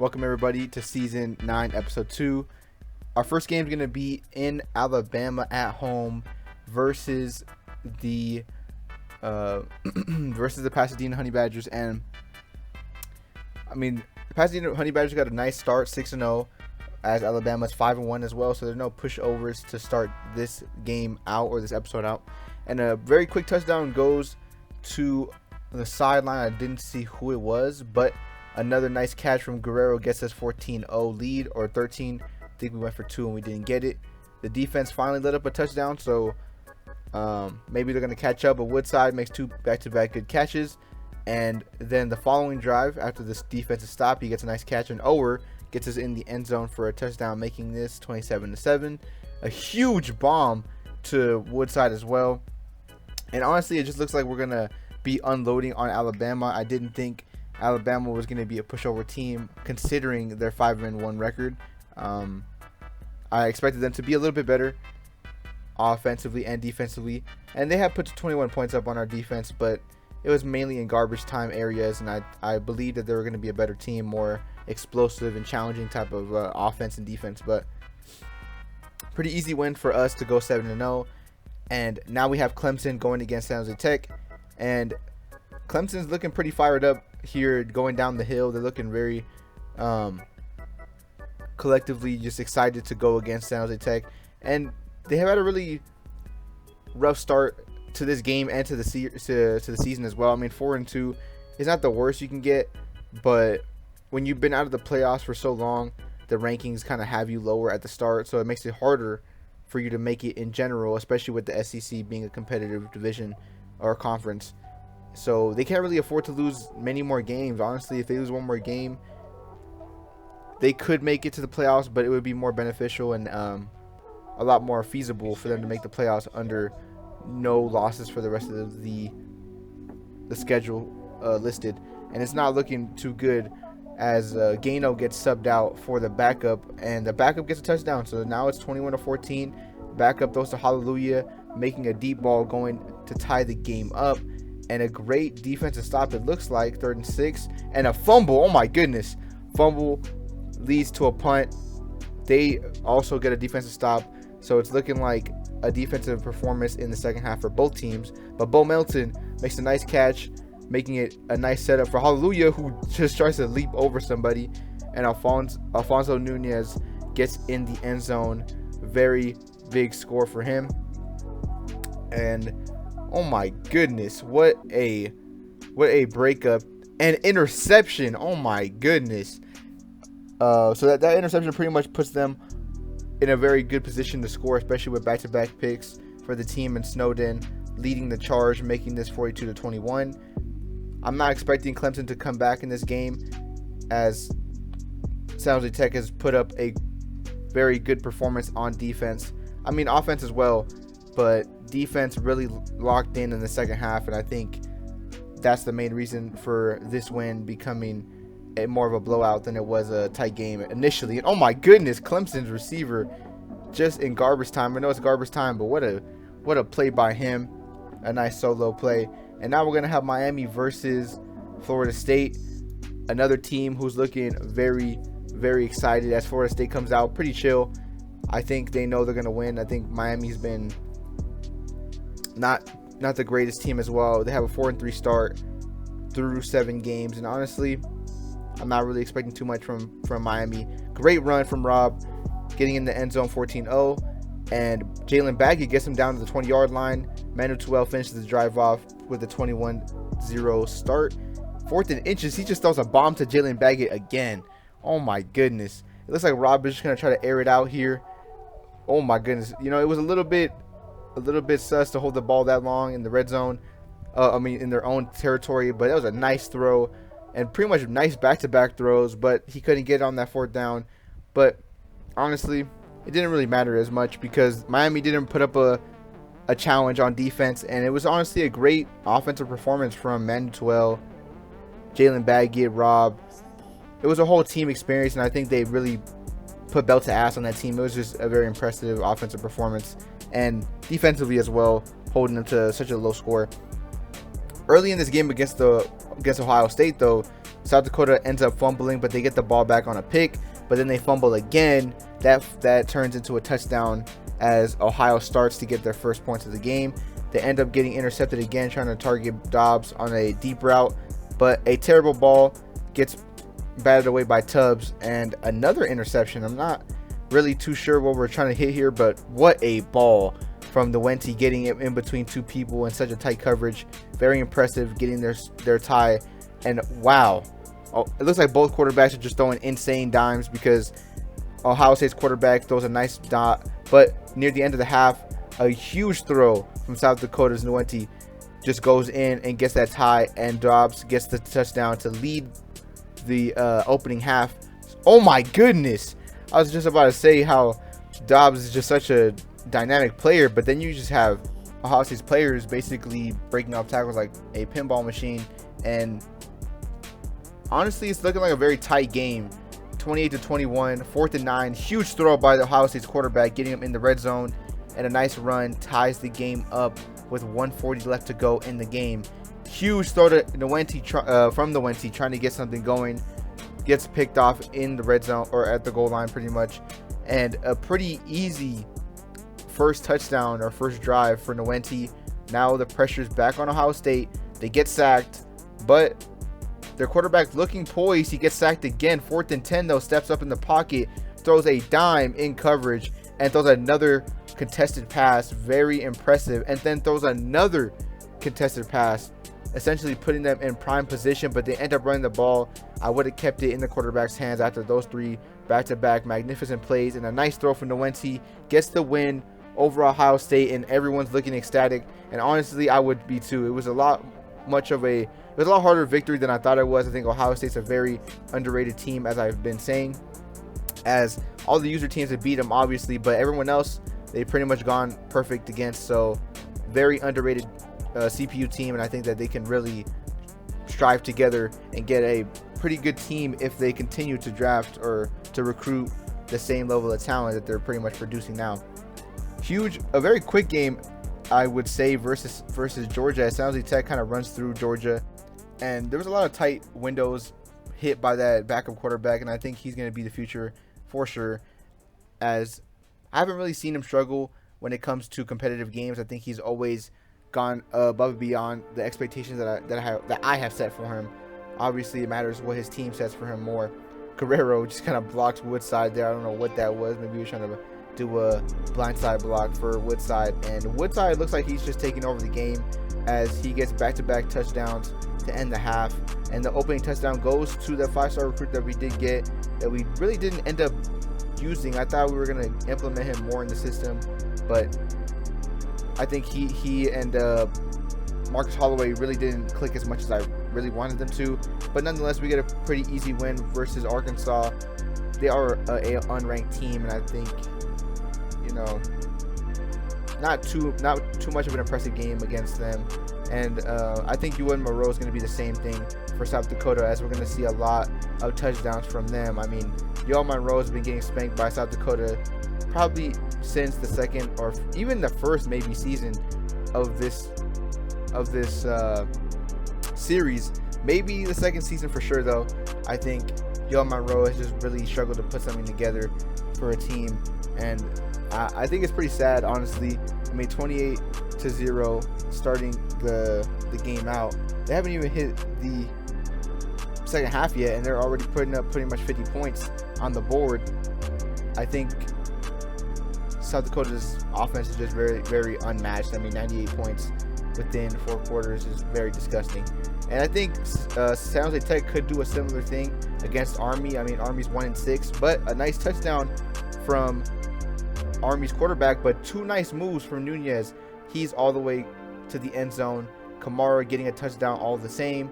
Welcome everybody to Season 9, Episode 2. Our first game is going to be in Alabama at home versus the Pasadena Honey Badgers. And I mean, the Pasadena Honey Badgers got a nice start, 6-0, as Alabama's 5-1 as well. So there's no pushovers to start this game out or this episode out. And a very quick touchdown goes to the sideline. I didn't see who it was, but another nice catch from Guerrero gets us 14-0 lead, or 13. I think we went for 2 and we didn't get it. The defense finally let up a touchdown, so maybe they're going to catch up. But Woodside makes 2 back-to-back good catches. And then the following drive, after this defensive stop, he gets a nice catch, and Ower gets us in the end zone for a touchdown, making this 27-7. A huge bomb to Woodside as well. And honestly, it just looks like we're going to be unloading on Alabama. I didn't think Alabama was going to be a pushover team considering their 5-1 record. I expected them to be a little bit better offensively and defensively, and they have put 21 points up on our defense, but it was mainly in garbage time areas, and I believed that they were going to be a better team, more explosive and challenging type of offense and defense. But pretty easy win for us to go 7-0, and now we have Clemson going against San Jose Tech, and Clemson's looking pretty fired up here going down the hill. They're looking very collectively just excited to go against San Jose Tech, and they have had a really rough start to this game and to the season as well. I mean, 4-2 is not the worst you can get, but when you've been out of the playoffs for so long, the rankings kind of have you lower at the start, so it makes it harder for you to make it in general, especially with the SEC being a competitive division or conference. So they can't really afford to lose many more games. Honestly, if they lose one more game, they could make it to the playoffs, but it would be more beneficial and a lot more feasible for them to make the playoffs under no losses for the rest of the schedule listed. And it's not looking too good as Gano gets subbed out for the backup, and the backup gets a touchdown. So now it's 21-14. Backup throws to Hallelujah, making a deep ball going to tie the game up. And a great defensive stop, it looks like, 3rd and 6. And a fumble, oh my goodness. Fumble leads to a punt. They also get a defensive stop. So it's looking like a defensive performance in the second half for both teams. But Bo Melton makes a nice catch, making it a nice setup for Hallelujah, who just tries to leap over somebody. And Alfonso Nunez gets in the end zone. Very big score for him. And oh my goodness, what a breakup and interception. Oh my goodness. So that interception pretty much puts them in a very good position to score, especially with back-to-back picks for the team, and Snowden leading the charge, making this 42-21. I'm not expecting Clemson to come back in this game, as San Jose Tech has put up a very good performance on defense. I mean, offense as well, but defense really locked in the second half, and I think that's the main reason for this win becoming more of a blowout than it was a tight game initially. And oh my goodness, Clemson's receiver just in garbage time. I know it's garbage time, but what a play by him. A nice solo play. And now we're going to have Miami versus Florida State, another team who's looking very, very excited as Florida State comes out pretty chill. I think they know they're going to win. I think Miami's been not the greatest team as well. They have a 4-3 start through 7 games, and honestly, I'm not really expecting too much from Miami. Great run from Rob, getting in the end zone 14-0, and Jalen Baggett gets him down to the 20-yard line. Manu Tuel finishes the drive off with a 21-0 start. 4th and inches, he just throws a bomb to Jalen Baggett again. Oh my goodness. It looks like Rob is just going to try to air it out here. Oh my goodness. You know, it was a little bit sus to hold the ball that long in the red zone. In their own territory, but that was a nice throw and pretty much nice back-to-back throws, but he couldn't get on that 4th down. But honestly, it didn't really matter as much because Miami didn't put up a challenge on defense, and it was honestly a great offensive performance from Manu Tuel, Jalen Baggett, Rob. It was a whole team experience, and I think they really put belt to ass on that team. It was just a very impressive offensive performance, and defensively as well, holding them to such a low score. Early in this game against Ohio State, though, South Dakota ends up fumbling, but they get the ball back on a pick, but then they fumble again. That turns into a touchdown as Ohio starts to get their first points of the game. They end up getting intercepted again, trying to target Dobbs on a deep route, but a terrible ball gets batted away by Tubbs, and another interception. I'm not really too sure what we're trying to hit here, but what a ball from Nwenti, getting it in between two people in such a tight coverage. Very impressive, getting their tie. And wow, it looks like both quarterbacks are just throwing insane dimes, because Ohio State's quarterback throws a nice dot, but near the end of the half, a huge throw from South Dakota's Nwenti just goes in and gets that tie, and Dobbs gets the touchdown to lead the opening half. Oh my goodness, I was just about to say how Dobbs is just such a dynamic player, but then you just have Ohio State's players basically breaking off tackles like a pinball machine. And honestly, it's looking like a very tight game. 28-21, 4th and 9, huge throw by the Ohio State's quarterback, getting him in the red zone, and a nice run ties the game up with 1:40 left to go in the game. Huge throw to Nwenti from Nwenti, trying to get something going, gets picked off in the red zone, or at the goal line pretty much, and a pretty easy first touchdown or first drive for Nwenti. Now the pressure's back on Ohio State. They get sacked, but their quarterback looking poised. He gets sacked again. 4th and 10 though, steps up in the pocket, throws a dime in coverage, and throws another contested pass. Very impressive. And then throws another contested pass, essentially putting them in prime position, but they end up running the ball. I would have kept it in the quarterback's hands after those 3 back-to-back magnificent plays, and a nice throw from Nwenti gets the win over Ohio State, and everyone's looking ecstatic. And honestly, I would be too. It was a lot harder victory than I thought it was. I think Ohio State's a very underrated team, as I've been saying, as all the user teams have beat them obviously, but everyone else they've pretty much gone perfect against. So very underrated CPU team, and I think that they can really strive together and get a pretty good team if they continue to draft or to recruit the same level of talent that they're pretty much producing now. A very quick game, I would say, versus Georgia. San Jose Tech kind of runs through Georgia, and there was a lot of tight windows hit by that backup quarterback, and I think he's going to be the future for sure, as I haven't really seen him struggle when it comes to competitive games. I think he's always gone above and beyond the expectations that I have set for him. Obviously, it matters what his team sets for him more. Guerrero just kind of blocks Woodside there. I don't know what that was. Maybe he was trying to do a blindside block for Woodside, and Woodside looks like he's just taking over the game as he gets back-to-back touchdowns to end the half. And the opening touchdown goes to the 5-star recruit that we did get, that we really didn't end up using. I thought we were going to implement him more in the system, but I think he and Marcus Holloway really didn't click as much as I really wanted them to. But nonetheless, we get a pretty easy win versus Arkansas. They are a unranked team, and I think, you know, not too much of an impressive game against them. And I think UM Monroe is going to be the same thing for South Dakota, as we're going to see a lot of touchdowns from them. I mean, UM Monroe has been getting spanked by South Dakota probably since the second or even the first maybe season of this series. Maybe the second season for sure, though. I think UM Monroe has just really struggled to put something together for a team, and I think it's pretty sad, honestly. I mean, 28-0 starting the game out. They haven't even hit the second half yet, and they're already putting up pretty much 50 points on the board. I think South Dakota's offense is just very, very unmatched. I mean, 98 points within 4 quarters is very disgusting. And I think San Jose Tech could do a similar thing against Army. I mean, Army's 1-6, but a nice touchdown from Army's quarterback, but 2 nice moves from Nunez. He's all the way to the end zone. Kamara getting a touchdown all the same.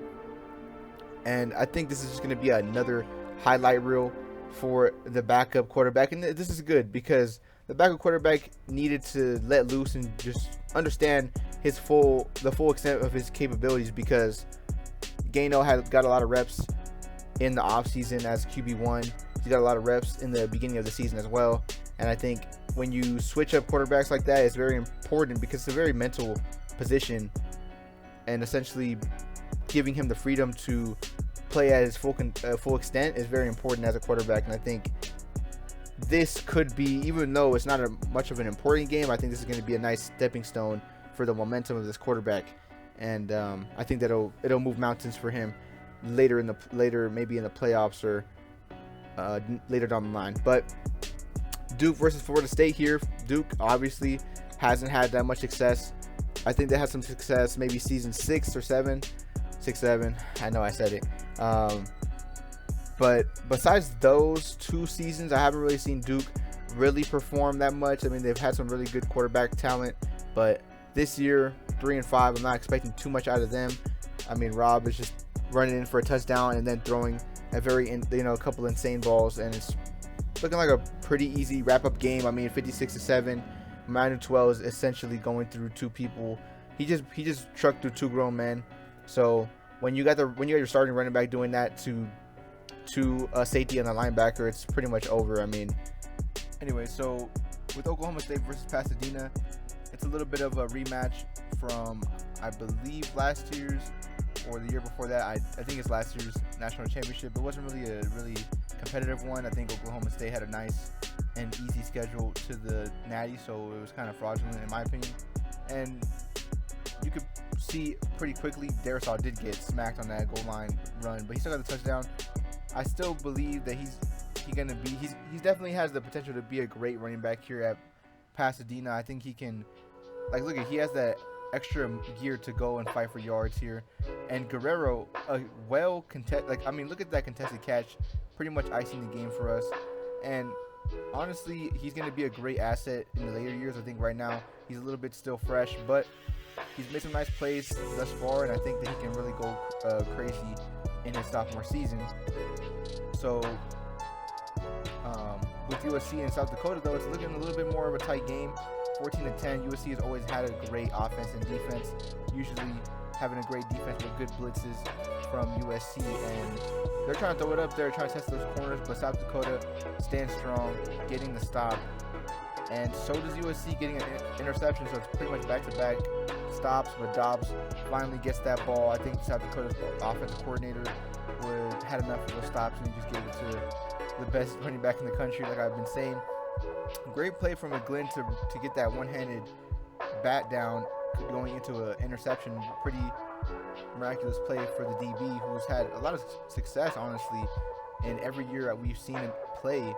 And I think this is just going to be another highlight reel for the backup quarterback. And this is good because the backup quarterback needed to let loose and just understand the full extent of his capabilities, because Gaino had got a lot of reps in the offseason as QB1. He got a lot of reps in the beginning of the season as well. And I think when you switch up quarterbacks like that, it's very important because it's a very mental position, and essentially giving him the freedom to play at his full extent is very important as a quarterback. And I think this could be, even though it's not much of an important game, I think this is going to be a nice stepping stone for the momentum of this quarterback. And I think that it'll move mountains for him later maybe in the playoffs or later down the line. But Duke versus Florida State here. Duke obviously hasn't had that much success. I think they had some success maybe season 6 or 7. 6-7. I know I said it. But besides those 2 seasons, I haven't really seen Duke really perform that much. I mean, they've had some really good quarterback talent, but this year 3-5, I'm not expecting too much out of them. I mean, Rob is just running in for a touchdown and then throwing a a couple insane balls, and it's looking like a pretty easy wrap-up game. I mean, 56-7. Manu 12 is essentially going through 2 people. He just trucked through 2 grown men. So when you got your starting running back doing that to a safety and a linebacker, it's pretty much over. I mean, anyway, so with Oklahoma State versus Pasadena, it's a little bit of a rematch from, I believe, last year's or the year before that. I think it's last year's national championship. It wasn't really a really competitive one. I think Oklahoma State had a nice and easy schedule to the Natty, so it was kind of fraudulent in my opinion. And you could see pretty quickly Darisaw did get smacked on that goal line run, but he still got the touchdown. I still believe that he's definitely has the potential to be a great running back here at Pasadena. I think he can, he has that extra gear to go and fight for yards here. And Guerrero, look at that contested catch, pretty much icing the game for us. And honestly, he's going to be a great asset in the later years. I think right now he's a little bit still fresh, but he's made some nice plays thus far, and I think that he can really go crazy in his sophomore season. So with USC and South Dakota, though, it's looking a little bit more of a tight game. 14-10. USC has always had a great offense and defense, usually having a great defense with good blitzes from USC, and they're trying to throw it up there, trying to test those corners, but South Dakota stands strong, getting the stop, and so does USC getting an interception, so it's pretty much back-to-back stops, but Dobbs finally gets that ball. I think South Dakota's offensive coordinator had enough of those stops, and he just gave it to the best running back in the country, like I've been saying. Great play from McGlynn to get that one-handed bat down going into an interception. Pretty miraculous play for the DB, who's had a lot of success, honestly, in every year that we've seen him play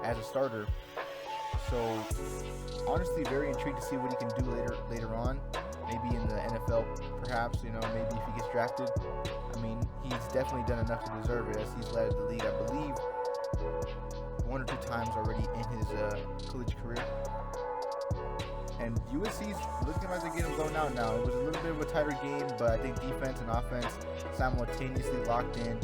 as a starter. So honestly, very intrigued to see what he can do later on, maybe in the NFL, perhaps, maybe if he gets drafted. I mean, he's definitely done enough to deserve it, as he's led the league, I believe, 1 or 2 times already in his collegiate career. And USC's looking like they're getting blown out now. It was a little bit of a tighter game, but I think defense and offense simultaneously locked in,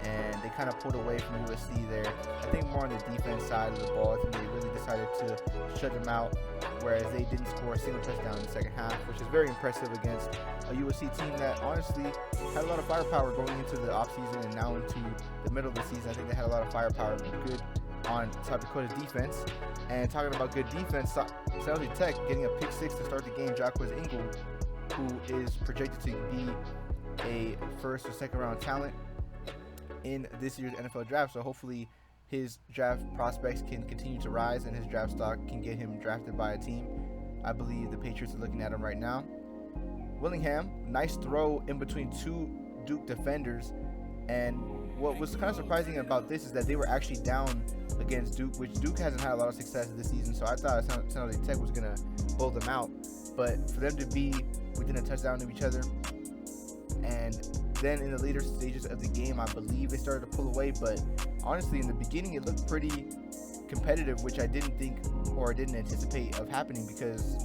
and they kind of pulled away from USC there. I think more on the defense side of the ball. I think they really decided to shut them out, whereas they didn't score a single touchdown in the second half, which is very impressive against a USC team that honestly had a lot of firepower going into the offseason and now into the middle of the season. I think they had a lot of firepower, but good on South Dakota's defense. And talking about good defense, San Jose Tech getting a pick 6 to start the game. Jacquez Ingle, who is projected to be a first or second round talent in this year's NFL draft. So hopefully his draft prospects can continue to rise and his draft stock can get him drafted by a team. I believe the Patriots are looking at him right now. Willingham, nice throw in between 2 Duke defenders. And what was kind of surprising about this is that they were actually down against Duke, which Duke hasn't had a lot of success this season. So I thought San Jose Tech was going to blow them out. But for them to be within a touchdown of each other, and then in the later stages of the game, I believe they started to pull away. But honestly, in the beginning, it looked pretty competitive, which I didn't think or didn't anticipate of happening, because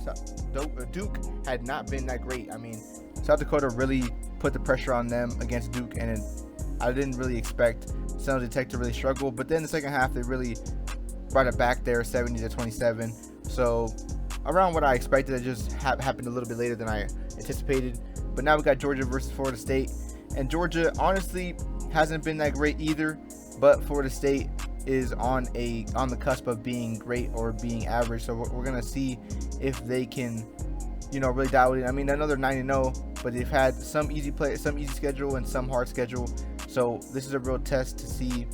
Duke had not been that great. I mean, South Dakota really put the pressure on them against Duke, and I didn't really expect San Jose Tech to really struggle. But then the second half, they really brought it back there, 70-27. So around what I expected, it just happened a little bit later than I anticipated. But now we got Georgia versus Florida State, and Georgia honestly hasn't been that great either. But Florida State is on the cusp of being great or being average. So we're gonna see if they can, really dial it in. I mean, another 9-0, but they've had some easy schedule and some hard schedule. So this is a real test to see,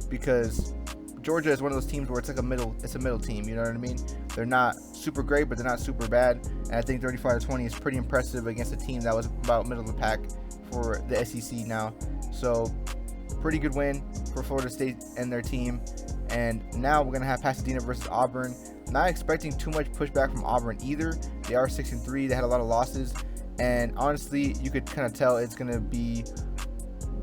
because Georgia is one of those teams where it's like a middle team. You know what I mean? They're not super great, but they're not super bad. And I think 35-20 is pretty impressive against a team that was about middle of the pack for the SEC now. So pretty good win for Florida State and their team. And now we're gonna have Pasadena versus Auburn. Not expecting too much pushback from Auburn either. They are 6-3. They had a lot of losses, and honestly, you could kind of tell it's gonna be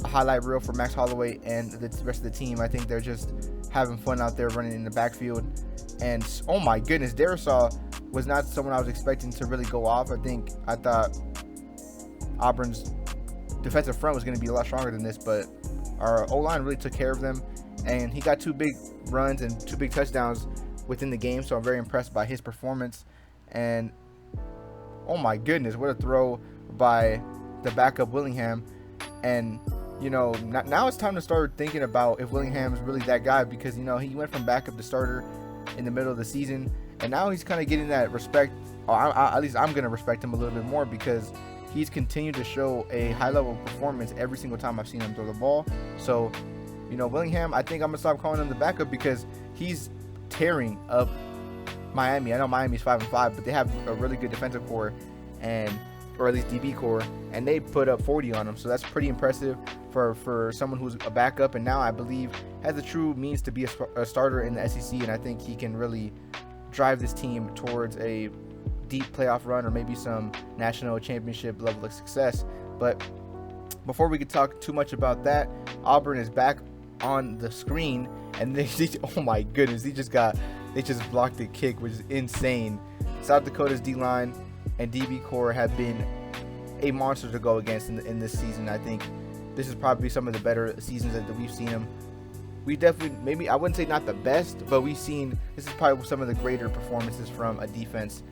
a highlight reel for Max Holloway and the rest of the team. I think they're just having fun out there running in the backfield. And oh my goodness, Darisaw was not someone I was expecting to really go off. I thought Auburn's defensive front was going to be a lot stronger than this, but our O-line really took care of them, and he got 2 big runs and 2 big touchdowns within the game, so I'm very impressed by his performance. And oh my goodness, what a throw by the backup Willingham. And you know, now it's time to start thinking about if Willingham is really that guy, because you know, he went from backup to starter in the middle of the season, and now he's kind of getting that respect, or at least I'm going to respect him a little bit more, because he's continued to show a high level performance every single time I've seen him throw the ball. So, you know, Willingham, I think I'm going to stop calling him the backup, because he's tearing up Miami. I know Miami's 5-5, but they have a really good defensive core, or at least DB core, and they put up 40 on him. So that's pretty impressive for someone who's a backup, and now I believe has the true means to be a starter in the SEC. And I think he can really drive this team towards a deep playoff run, or maybe some national championship level of success. But before we could talk too much about that, Auburn is back on the screen, and oh my goodness, they just blocked the kick, which is insane. South Dakota's D-line and DB core have been a monster to go against in this season. I think this is probably some of the better seasons that we've seen them. We definitely, maybe I wouldn't say not the best, but we've seen, this is probably some of the greater performances from a defense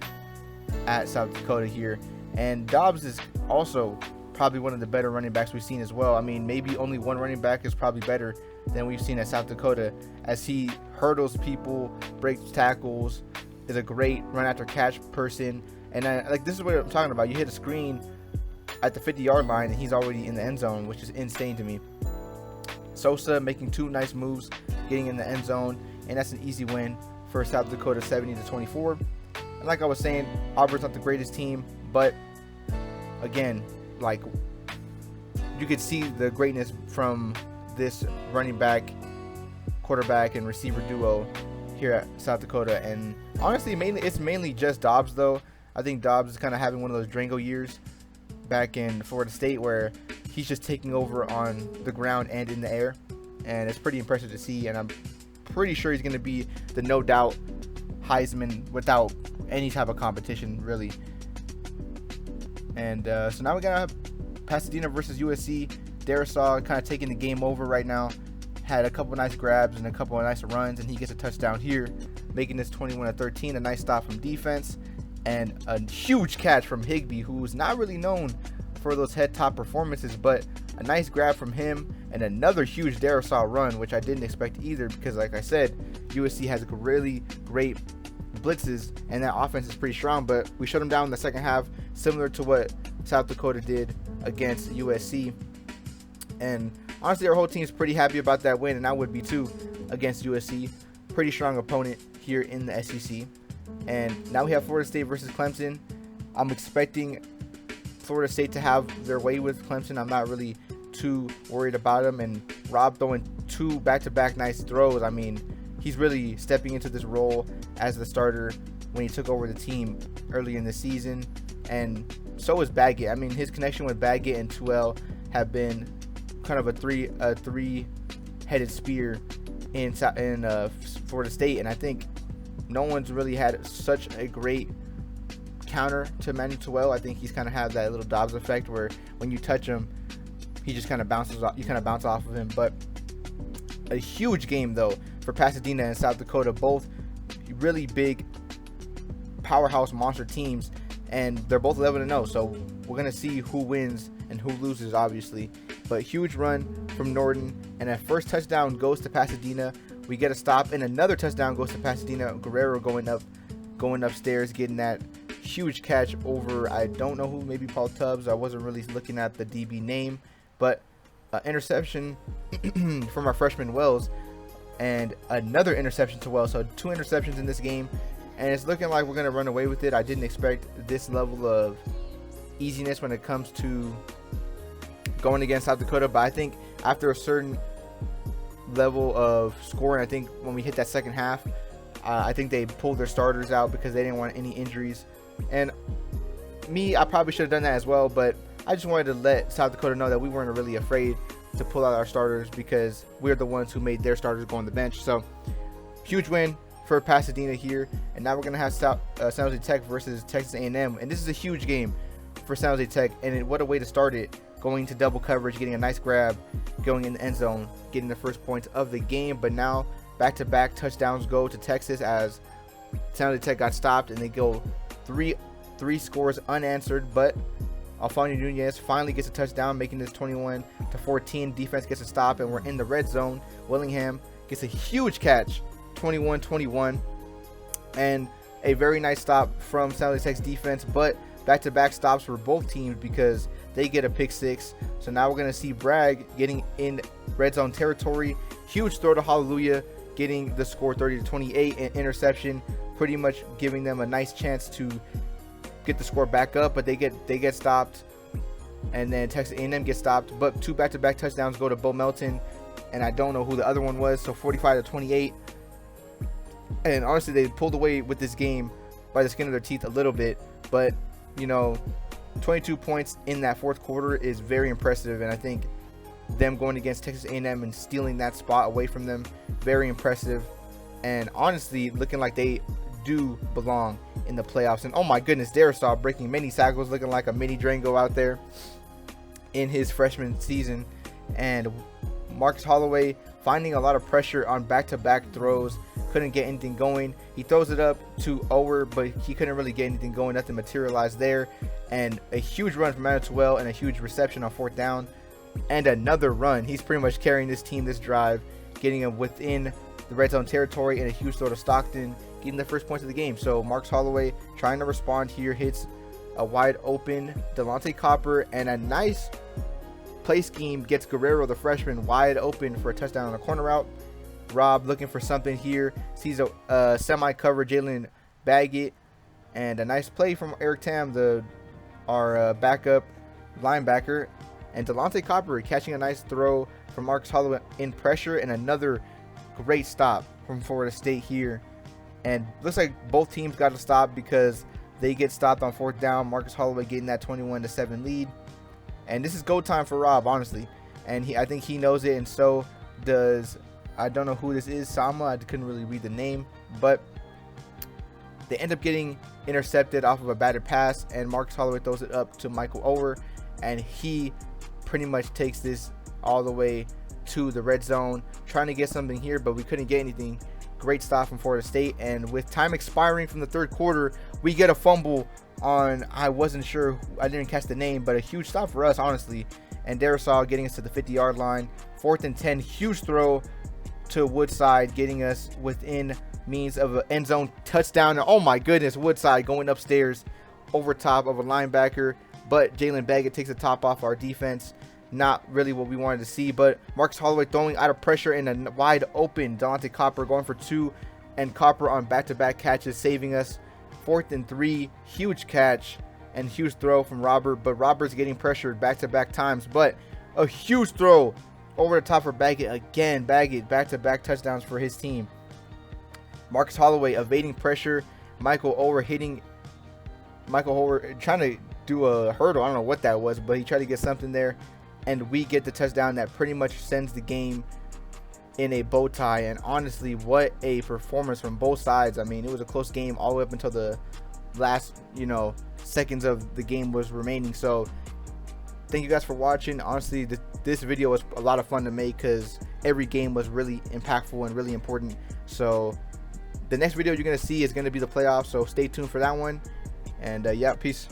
at South Dakota here. And Dobbs is also probably one of the better running backs we've seen as well. I mean, maybe only one running back is probably better than we've seen at South Dakota, as he hurdles people, breaks tackles, is a great run after catch person. And this is what I'm talking about. You hit a screen at the 50-yard line, and he's already in the end zone, which is insane to me. Sosa making 2 nice moves, getting in the end zone, and that's an easy win for South Dakota, 70-24. And like I was saying, Auburn's not the greatest team, but again, like, you could see the greatness from this running back, quarterback, and receiver duo here at South Dakota. And honestly, it's mainly just Dobbs, though. I think Dobbs is kind of having one of those Drango years back in Florida State, where he's just taking over on the ground and in the air, and it's pretty impressive to see. And I'm pretty sure he's going to be the no doubt Heisman without any type of competition, really. And so now we got Pasadena versus USC. Darisaw kind of taking the game over right now. Had a couple nice grabs and a couple of nice runs, and he gets a touchdown here, making this 21-13. A nice stop from defense, and a huge catch from Higbee, who's not really known for those head top performances, but a nice grab from him, and another huge Darisaw run, which I didn't expect either, because like I said, USC has really great blitzes, and that offense is pretty strong. But we shut them down in the second half, similar to what South Dakota did against USC. And honestly, our whole team is pretty happy about that win, and I would be too, against USC. Pretty strong opponent here in the SEC. And now we have Florida State versus Clemson. I'm expecting Florida State to have their way with Clemson. I'm not really too worried about them. And Rob throwing 2 back-to-back nice throws. I mean, he's really stepping into this role as the starter when he took over the team early in the season. And so is Baggett. I mean, his connection with Baggett and Tuel have been kind of a three-headed spear in Florida State. And I think no one's really had such a great counter to Manny Tuel. I think he's kind of had that little Dobbs effect, where when you touch him, he just kind of bounces off. You kind of bounce off of him. But a huge game though for Pasadena and South Dakota, both really big powerhouse monster teams, and they're both 11-0. So we're gonna see who wins and who loses, obviously. But huge run from Norton, and a first touchdown goes to Pasadena. We get a stop, and another touchdown goes to Pasadena. Guerrero going upstairs, getting that huge catch over, I don't know who, maybe Paul Tubbs. I wasn't really looking at the DB name, but interception from our freshman Wells, and another interception to Wells. So 2 interceptions in this game, and it's looking like we're going to run away with it. I didn't expect this level of easiness when it comes to going against South Dakota, but I think after a certain level of scoring, I think when we hit that second half, I think they pulled their starters out because they didn't want any injuries. And I probably should have done that as well, but I just wanted to let South Dakota know that we weren't really afraid to pull out our starters because we're the ones who made their starters go on the bench. So huge win for Pasadena here, and now we're gonna have San Jose Tech versus Texas A&M, and this is a huge game for San Jose Tech, and what a way to start it, going to double coverage, getting a nice grab, going in the end zone, getting the first points of the game. But now back-to-back touchdowns go to Texas as San Jose Tech got stopped, and they go three scores unanswered. But Alfonso Nunez finally gets a touchdown, making this 21-14. Defense gets a stop, and we're in the red zone. Willingham gets a huge catch, 21-21, and a very nice stop from San Jose Tech's defense. But back-to-back stops for both teams because they get a pick 6. So now we're going to see Bragg getting in red zone territory. Huge throw to Hallelujah, getting the score 30-28, and interception, pretty much giving them a nice chance to get the score back up, but they get stopped, and then Texas A&M gets stopped. But 2 back-to-back touchdowns go to Bo Melton, and I don't know who the other one was. So 45-28, and honestly, they pulled away with this game by the skin of their teeth a little bit. But you know, 22 points in that fourth quarter is very impressive, and I think them going against Texas A&M and stealing that spot away from them, very impressive, and honestly looking like they do belong in the playoffs. And oh my goodness, Darisaw breaking many tackles, looking like a mini Drango out there in his freshman season. And Marcus Holloway finding a lot of pressure on back-to-back throws, couldn't get anything going. He throws it up to Ower, but he couldn't really get anything going, nothing materialized there. And a huge run from Manitowoc and a huge reception on 4th down, and another run. He's pretty much carrying this team this drive, getting him within the red zone territory, and a huge throw to Stockton, getting the first points of the game. So Marcus Holloway trying to respond here, hits a wide open Delonte Copper, and a nice play scheme gets Guerrero, the freshman, wide open for a touchdown on a corner route. Rob looking for something here, sees a semi-cover Jalen Baggett, and a nice play from Eric Tam, our backup linebacker, and Delonte Copper catching a nice throw from Marcus Holloway in pressure, and another great stop from Florida State here. And looks like both teams got to stop because they get stopped on 4th down. Marcus Holloway getting that 21-7 lead, and this is go time for Rob, honestly, and I think he knows it, and so does, I don't know who this is, Sama, I couldn't really read the name, but they end up getting intercepted off of a batted pass, and Marcus Holloway throws it up to Michael Ower, and he pretty much takes this all the way to the red zone, trying to get something here, but we couldn't get anything. Great stop from Florida State, and with time expiring from the third quarter, we get a fumble on, I wasn't sure, I didn't catch the name, but a huge stop for us, honestly, and Darisaw getting us to the 50-yard line. 4th and 10, huge throw to Woodside, getting us within means of an end zone touchdown. And oh my goodness, Woodside going upstairs over top of a linebacker, but Jalen Baggett takes the top off our defense. Not really what we wanted to see, but Marcus Holloway throwing out of pressure in a wide open Delonte Copper going for 2, and Copper on back-to-back catches, saving us. 4th and 3, huge catch and huge throw from Robert, but Robert's getting pressured back-to-back times, but a huge throw over the top for Baggett again. Baggett back-to-back touchdowns for his team. Marcus Holloway evading pressure, Michael Ower trying to do a hurdle, I don't know what that was, but he tried to get something there, and we get the touchdown that pretty much sends the game in a bow tie. And honestly, what a performance from both sides. I mean, it was a close game all the way up until the last, seconds of the game was remaining. So thank you guys for watching. Honestly, this video was a lot of fun to make because every game was really impactful and really important. So the next video you're going to see is going to be the playoffs, so stay tuned for that one. And yeah, peace.